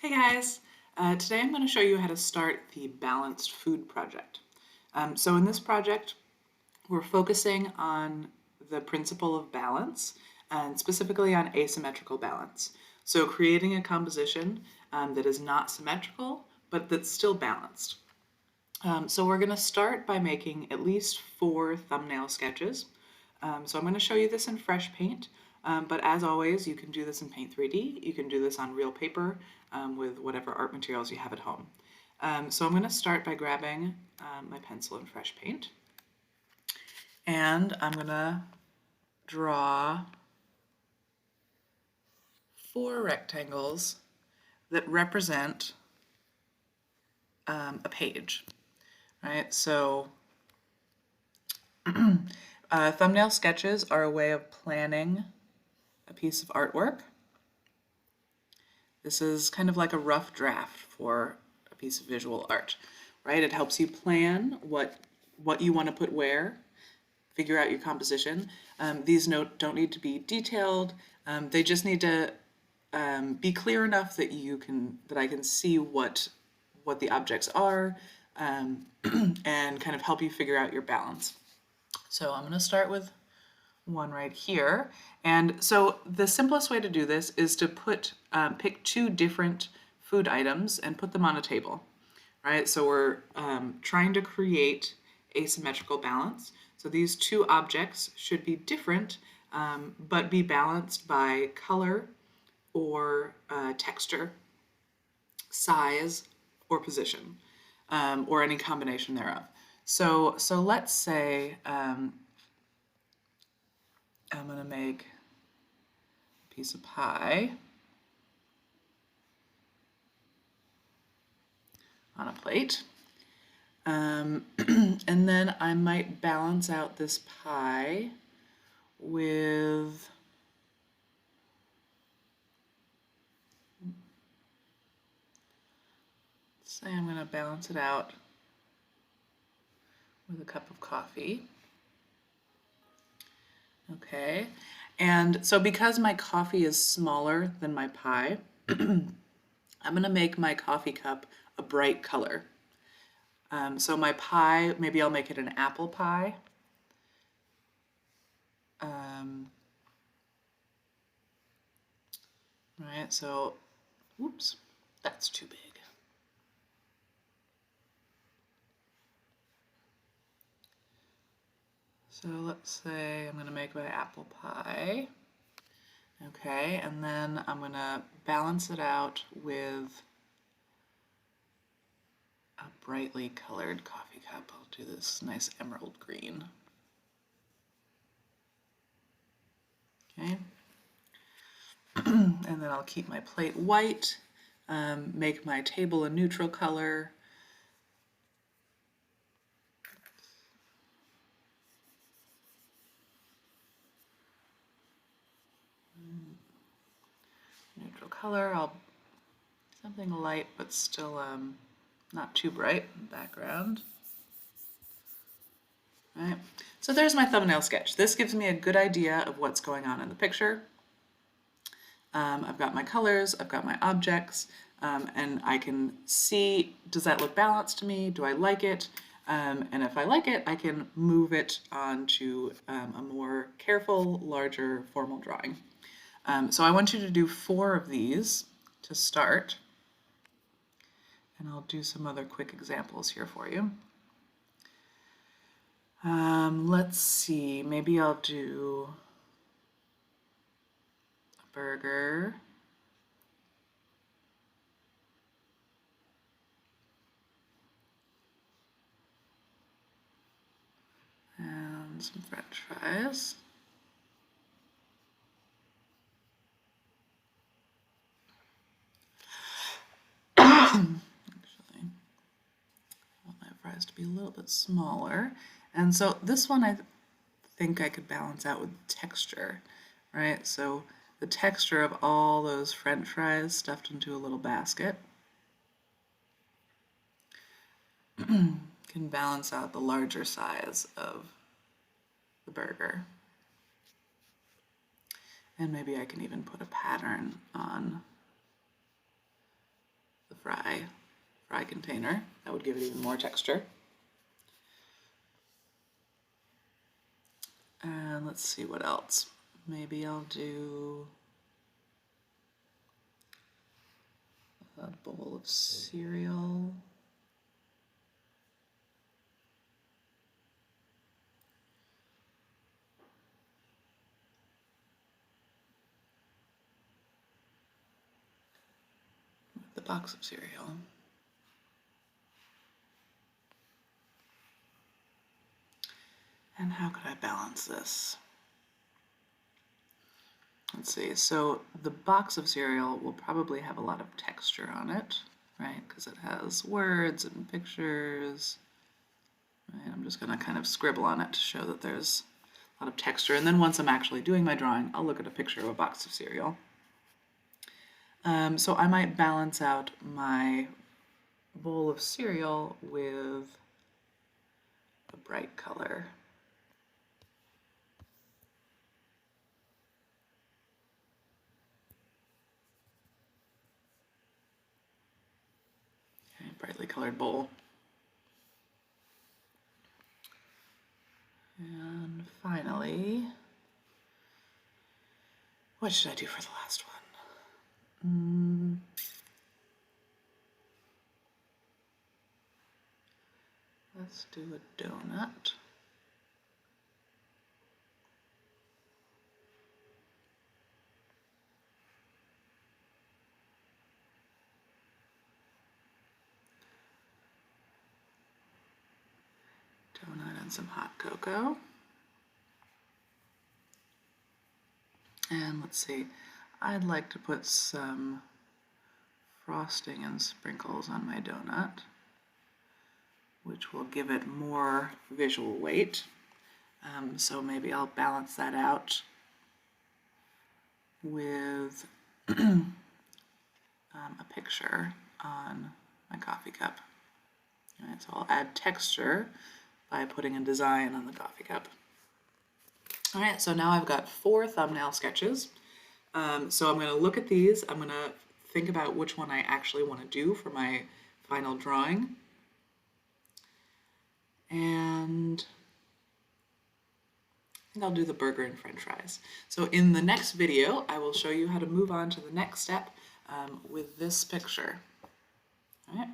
Hey guys, today I'm going to show you how to start the balanced food project. So in this project, we're focusing on the principle of balance and specifically on asymmetrical balance. So creating a composition that is not symmetrical, but that's still balanced. So we're going to start by making at least 4 thumbnail sketches. So I'm going to show you this in fresh paint, but as always, you can do this in Paint 3D. You can do this on real paper with whatever art materials you have at home. So I'm going to start by grabbing my pencil and fresh paint, and I'm going to draw 4 rectangles that represent a page, right? So thumbnail sketches are a way of planning a piece of artwork. This is kind of like a rough draft for a piece of visual art, right? It helps you plan what you want to put where, figure out your composition. These don't need to be detailed. They just need to be clear enough that I can see what the objects are and kind of help you figure out your balance. So I'm going to start with one right here. And so the simplest way to do this is to pick 2 different food items and put them on a table, right? So we're trying to create asymmetrical balance. So these 2 objects should be different, but be balanced by color or texture, size, or position, or any combination thereof. So let's say I'm going to make a piece of pie on a plate. And then I might balance out this pie with say I'm going to balance it out with a cup of coffee. Okay, and so because my coffee is smaller than my pie, I'm going to make my coffee cup a bright color. So my pie, maybe I'll make it an apple pie. Right, so, whoops, that's too big. So let's say I'm going to make my apple pie. Okay, and then I'm going to balance it out with a brightly colored coffee cup. I'll do this nice emerald green. Okay, and then I'll keep my plate white, make my table a neutral color. Neutral color, something light but still not too bright in the background. Right. So there's my thumbnail sketch. This gives me a good idea of what's going on in the picture. I've got my colors, I've got my objects, and I can see, does that look balanced to me? Do I like it? And if I like it, I can move it on to a more careful, larger, formal drawing. So I want you to do 4 of these to start, and I'll do some other quick examples here for you. Let's see, maybe I'll do a burger. And some French fries. Actually, I want my fries to be a little bit smaller. And so this one I think I could balance out with texture, right? So the texture of all those French fries stuffed into a little basket can balance out the larger size of the burger. And maybe I can even put a pattern on fry container. That would give it even more texture. And let's see what else. Maybe I'll do a bowl of cereal. The box of cereal. And how could I balance this? Let's see, so the box of cereal will probably have a lot of texture on it, right? Because it has words and pictures. Right? I'm just gonna kind of scribble on it to show that there's a lot of texture. And then once I'm actually doing my drawing, I'll look at a picture of a box of cereal. So I might balance out my bowl of cereal with a bright color. Okay, brightly colored bowl. And finally, what should I do for the last one? Let's do a donut. Donut and some hot cocoa. And let's see, I'd like to put some frosting and sprinkles on my donut, which will give it more visual weight. So maybe I'll balance that out with a picture on my coffee cup. All right, so I'll add texture by putting a design on the coffee cup. All right, so now I've got 4 thumbnail sketches. So I'm going to look at these. I'm going to think about which one I actually want to do for my final drawing. And I think I'll do the burger and french fries. So in the next video, I will show you how to move on to the next step with this picture. All right.